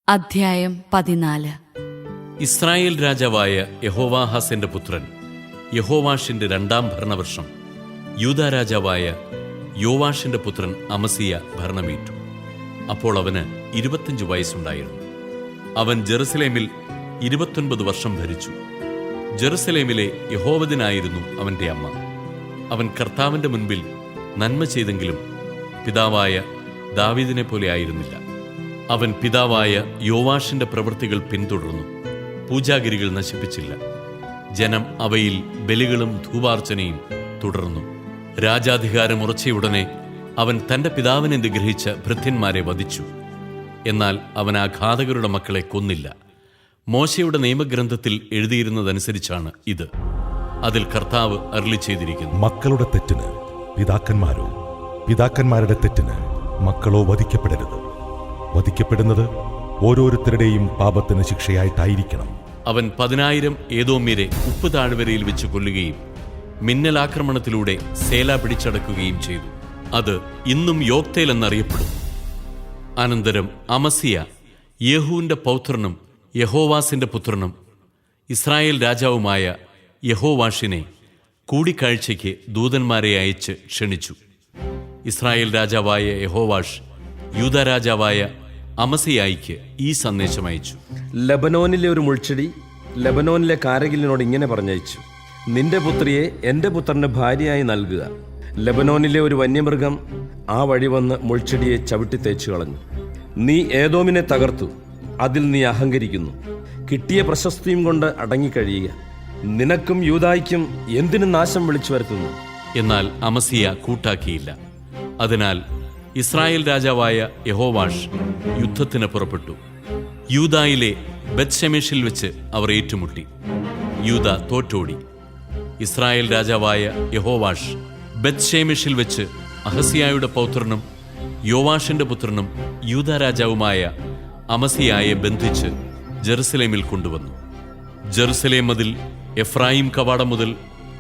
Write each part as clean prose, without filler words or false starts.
അധ്യായം 14. ഇസ്രായേൽ രാജാവായ യഹോവാഹാസിന്റെ പുത്രൻ യഹോവാഷിന്റെ 2-ാം ഭരണവർഷം യൂദാ രാജാവായ യോവാഷിന്റെ പുത്രൻ അമസിയ ഭരണമേറ്റു. അപ്പോൾ അവന് 25 വയസ്സുണ്ടായിരുന്നു. അവൻ ജെറുസലേമിൽ 29 വർഷം ഭരിച്ചു. ജെറുസലേമിലെ യഹോവദിനായിരുന്നു അവന്റെ അമ്മ. അവൻ കർത്താവിന്റെ മുൻപിൽ നന്മ ചെയ്തെങ്കിലും പിതാവായ ദാവീദിനെ പോലെ ആയിരുന്നില്ല. അവൻ പിതാവായ യോവാഷിന്റെ പ്രവൃത്തികൾ പിന്തുടർന്നു, പൂജാഗിരികൾ നശിപ്പിച്ചില്ല. ജനം അവയിൽ ബലികളും ധൂപാർച്ചനയും തുടർന്നു. രാജാധികാരം ഉറച്ചയുടനെ അവൻ തന്റെ പിതാവിനെ നിഗ്രഹിച്ച ഭൃത്യന്മാരെ വധിച്ചു. എന്നാൽ അവൻ ആ ഘാതകരുടെ മക്കളെ കൊന്നില്ല. മോശയുടെ നിയമഗ്രന്ഥത്തിൽ എഴുതിയിരുന്നതനുസരിച്ചാണ് ഇത്. അതിൽ കർത്താവ് അരുളി ചെയ്തിരിക്കുന്നു: മക്കളുടെ തെറ്റിന് പിതാക്കന്മാരോ, പിതാക്കന്മാരുടെ തെറ്റിന് മക്കളോ വധിക്കപ്പെടരുത്. വധിക്കപ്പെടുന്നത് ഓരോരുത്തരുടെയും പാപത്തിന് ശിക്ഷയായിട്ടായിരിക്കണം. അവൻ 10,000 ഏദോമ്യരെ ഉപ്പ് താഴ്വരയിൽ വെച്ച് കൊല്ലുകയും മിന്നലാക്രമണത്തിലൂടെ സേല പിടിച്ചടക്കുകയും ചെയ്തു. അത് ഇന്നും യോക്തേൽ എന്നറിയപ്പെടുന്നു. അനന്തരം അമസിയ യേഹൂവിന്റെ പൗത്രനും യഹോവാസിന്റെ പുത്രനും ഇസ്രായേൽ രാജാവുമായ യഹോവാഷിനെ കൂടിക്കാഴ്ചയ്ക്ക് ദൂതന്മാരെ അയച്ച് ക്ഷണിച്ചു. ഇസ്രായേൽ രാജാവായ യഹോവാഷ് യൂദാ രാജാവായ അമസിയായിക്ക് ഈ സന്ദേശം അയച്ചു: ലബനോനിലെ ഒരു മുൾച്ചെടി ലബനോനിലെ കാരകിലിനോട് ഇങ്ങനെ പറഞ്ഞയച്ചു: നിന്റെ പുത്രിയെ എൻ്റെ പുത്രന് ഭാര്യയായി നൽകുക. ലബനോനിലെ ഒരു വന്യമൃഗം ആ വഴി വന്ന് മുൾച്ചെടിയെ ചവിട്ടി തേച്ചു കളഞ്ഞു. നീ ഏദോമിനെ തകർത്തു, അതിൽ നീ അഹങ്കരിക്കുന്നു. കിട്ടിയ പ്രശസ്തിയും കൊണ്ട് അടങ്ങിക്കഴിയുക. നിനക്കും യൂദായ്ക്കും എന്തിനു നാശം വിളിച്ചു വരുത്തുന്നു? എന്നാൽ അമസിയ കൂട്ടാക്കിയില്ല. അതിനാൽ ഇസ്രായേൽ രാജാവായ യഹോവാഷ് യുദ്ധത്തിന് പുറപ്പെട്ടു. യൂദായിലെ ബത്ത്ശെമെഷിൽ വെച്ച് അവർ ഏറ്റുമുട്ടി. യൂദാ തോറ്റോടി. ഇസ്രായേൽ രാജാവായ യഹോവാഷ് ബത്ത്ശെമെഷിൽ വെച്ച് അഹസിയായുടെ പൗത്രനും യോവാഷിന്റെ പുത്രനും യൂദാ രാജാവുമായ അമസിയായെ ബന്ധിച്ച് ജെറുസലേമിൽ കൊണ്ടുവന്നു. ജെറുസലേം മതിൽ എഫ്രായിം കവാടം മുതൽ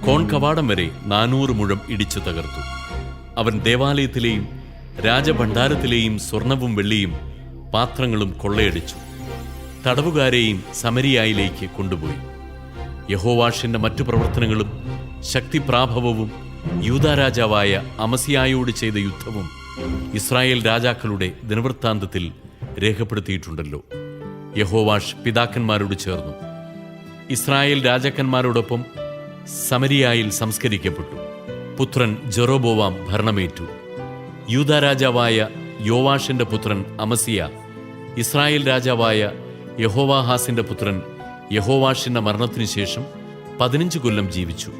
കോൺ കവാടം വരെ 400 മുഴം ഇടിച്ചു തകർത്തു. അവൻ ദേവാലയത്തിലെയും രാജഭണ്ഡാരത്തിലെയും സ്വർണവും വെള്ളിയും പാത്രങ്ങളും കൊള്ളയടിച്ചു. തടവുകാരെയും സമരിയായിലേക്ക് കൊണ്ടുപോയി. യഹോവാഷിന്റെ മറ്റു പ്രവർത്തനങ്ങളും ശക്തിപ്രാഭവവും യൂദാ രാജാവായ അമസിയായോട് ചെയ്ത യുദ്ധവും ഇസ്രായേൽ രാജാക്കളുടെ ദിനവൃത്താന്തത്തിൽ രേഖപ്പെടുത്തിയിട്ടുണ്ടല്ലോ. യഹോവാഷ് പിതാക്കന്മാരോട് ചേർന്നു ഇസ്രായേൽ രാജാക്കന്മാരോടൊപ്പം സമരിയായിൽ സംസ്കരിക്കപ്പെട്ടു. പുത്രൻ ജെറോബോവാം ഭരണമേറ്റു. യൂദാ രാജാവായ യോവാഷിന്റെ പുത്രൻ അമസിയ ഇസ്രായേൽ രാജാവായ യഹോവാഹാസിന്റെ പുത്രൻ യഹോവാഷിന്റെ മരണത്തിനു ശേഷം 15 കൊല്ലം ജീവിച്ചു.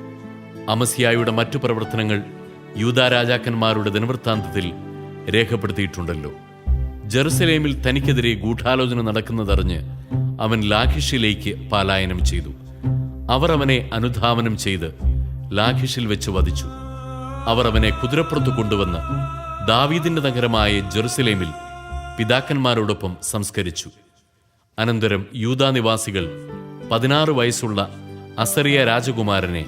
അമസിയായുടെ മറ്റു പ്രവർത്തനങ്ങൾ യൂദാ രാജാക്കന്മാരുടെ ദിനവൃത്താന്തത്തിൽ രേഖപ്പെടുത്തിയിട്ടുണ്ടല്ലോ. ജെറുസലേമിൽ തനിക്കെതിരെ ഗൂഢാലോചന നടക്കുന്നതറിഞ്ഞ് അവൻ ലാഖിഷിലേക്ക് പലായനം ചെയ്തു. അവർ അവനെ അനുധാവനം ചെയ്ത് ലാഖിഷിൽ വെച്ച് വധിച്ചു. അവർ അവനെ കുതിരപ്പുറത്ത് കൊണ്ടുവന്ന് ദാവീദിന്റെ നഗരമായ ജെറുസലേമിൽ പിതാക്കന്മാരോടൊപ്പം സംസ്കരിച്ചു. അനന്തരം യൂദാ നിവാസികൾ 16 വയസ്സുള്ള അസറിയ രാജകുമാരനെ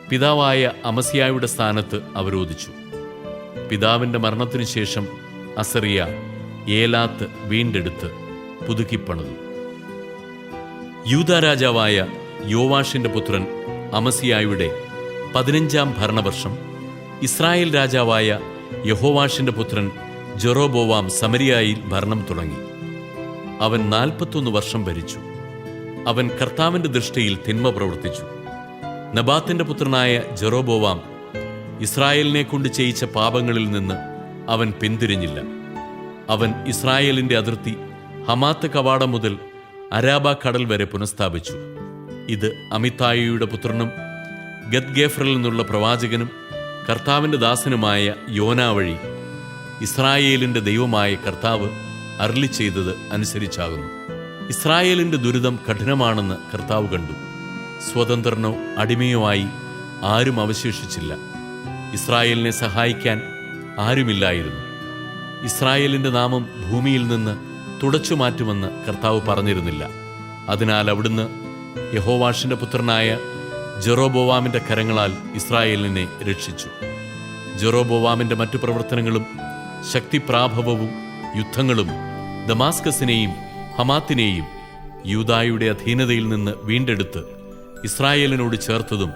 പിതാവായ അമസിയായുടെ സ്ഥാനത്ത് അവരോധിച്ചു. പിതാവിന്റെ മരണത്തിനു ശേഷം അസറിയ ഏലാത്ത് വീണ്ടെടുത്ത് പുതുക്കിപ്പണിതു. യൂദാ രാജാവായ യോവാഷിന്റെ പുത്രൻ അമസിയായുടെ 15-ാം ഭരണവർഷം ഇസ്രായേൽ രാജാവായ യഹോവാഷിന്റെ പുത്രൻ ജെറോബോവാം സമരിയായിൽ ഭരണം തുടങ്ങി. അവൻ 41 വർഷം ഭരിച്ചു. അവൻ കർത്താവിന്റെ ദൃഷ്ടിയിൽ തിന്മ പ്രവർത്തിച്ചു. നബാത്തിന്റെ പുത്രനായ ജെറോബോവാം ഇസ്രായേലിനെ കൊണ്ട് ചെയ്യിച്ച പാപങ്ങളിൽ നിന്ന് അവൻ പിന്തിരിഞ്ഞില്ല. അവൻ ഇസ്രായേലിന്റെ അതിർത്തി ഹമാത്ത് കവാടം മുതൽ അരാബ കടൽ വരെ പുനഃസ്ഥാപിച്ചു. ഇത് അമിത്തായിയുടെ പുത്രനും ഗദ്ഗേഫറിൽ നിന്നുള്ള പ്രവാചകനും കർത്താവിന്റെ ദാസനുമായ യോനാ വഴി ഇസ്രായേലിന്റെ ദൈവമായ കർത്താവ് അരുളി ചെയ്തത് അനുസരിച്ചാകുന്നു. ഇസ്രായേലിന്റെ ദുരിതം കഠിനമാണെന്ന് കർത്താവ് കണ്ടു. സ്വതന്ത്രനോ അടിമയോ ആയി ആരും അവശേഷിച്ചില്ല. ഇസ്രായേലിനെ സഹായിക്കാൻ ആരുമില്ലായിരുന്നു. ഇസ്രായേലിന്റെ നാമം ഭൂമിയിൽ നിന്ന് തുടച്ചു മാറ്റുമെന്ന് കർത്താവ് പറഞ്ഞിരുന്നില്ല. അതിനാൽ അവിടുന്ന് യഹോവാഷിന്റെ പുത്രനായ ജെറോബോവാമിന്റെ കരങ്ങളാൽ ഇസ്രായേലിനെ രക്ഷിച്ചു. ജെറോബോവാമിന്റെ മറ്റു പ്രവർത്തനങ്ങളും ശക്തിപ്രാഭവവും യുദ്ധങ്ങളും ദമാസ്കസിനെയും ഹമാത്തിനെയും യൂദായുടെ അധീനതയിൽ നിന്ന് വീണ്ടെടുത്ത് ഇസ്രായേലിനോട് ചേർത്തതും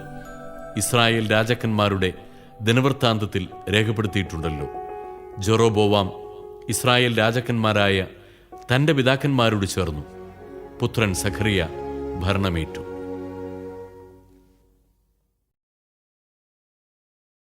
ഇസ്രായേൽ രാജാക്കന്മാരുടെ ദിനവൃത്താന്തത്തിൽ രേഖപ്പെടുത്തിയിട്ടുണ്ടല്ലോ. ജെറോബോവാം ഇസ്രായേൽ രാജാക്കന്മാരായ തൻ്റെ പിതാക്കന്മാരോട് ചേർന്നു. പുത്രൻ സഖറിയ ഭരണമേറ്റു.